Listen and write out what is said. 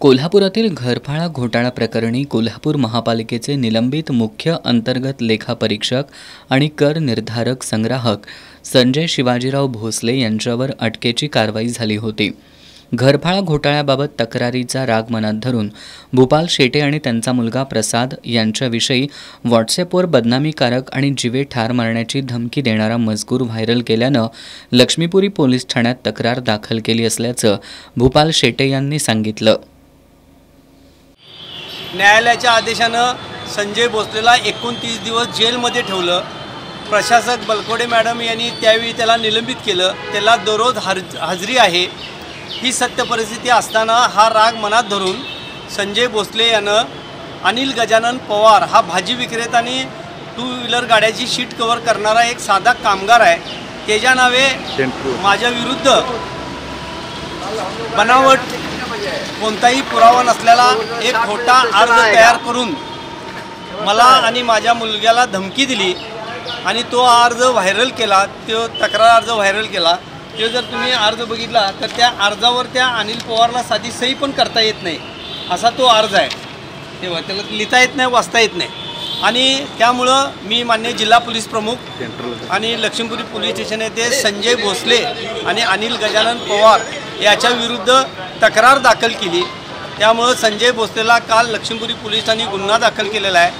कोल्हापुरातील घरफाळा घोटाळा प्रकरणी कोल्हापूर महापालिकेचे निलंबित मुख्य अंतर्गत लेखापरीक्षक आणि कर निर्धारक संग्राहक संजय शिवाजीराव भोसले यांच्यावर अटकेची कारवाई झाली होती। घरफाळा घोटाळ्याबाबत तक्रारीचा राग मनात धरून भूपाल शेटे आणि त्यांचा मुलगा प्रसाद यांच्याविषयी व्हॉट्सॲपवर बदनामीकारक आणि जीवे ठार मारण्याची धमकी देणारा मजकूर व्हायरल केल्यानं लक्ष्मीपुरी पोलीस ठाण्यात तक्रार दाखल केली असल्याचं भूपाल शेटे यांनी सांगितलं। न्यायालयाच्या आदेशानं संजय भोसलेला 29 दिवस जेलमध्ये ठेवलं। प्रशासक बलकोडे मॅडम यांनी त्यावेळी त्याला निलंबित केलं। त्याला दररोज हजरी आहे। ही सत्य परिस्थिती असताना हा राग मनात धरून संजय भोसले यानं अनिल गजानन पवार हा भाजी विक्रेता आणि टू व्हीलर गाड्याची शीट कव्हर करणारा एक साधा कामगार आहे, त्याच्या नावे माझ्या विरुद्ध बनावट कोणताही पुरावा नसलेला एक खोटा अर्ज तयार करून मला आणि माझ्या मुलग्याला धमकी दिली आणि तो अर्ज व्हायरल केला। तो तक्रार अर्ज व्हायरल केला। तो जर तुम्ही अर्ज बघितला तर त्या अर्जावर त्या अनिल पवारला साधी सही पण करता येत नाही असा तो अर्ज आहे। तेव्हा त्याला लिहिता येत नाही, वाचता येत नाही आणि त्यामुळं मी माननीय जिल्हा पोलीस प्रमुख आणि लक्ष्मीपुरी पोलीस स्टेशन येथे संजय भोसले आणि अनिल गजानन पवार याच्या विरुद्ध तक्रार दाखल केली। त्यामुळे संजय भोसलेला काल लक्ष्मीपुरी पोलिसांनी गुन्हा दाखल केलेला आहे।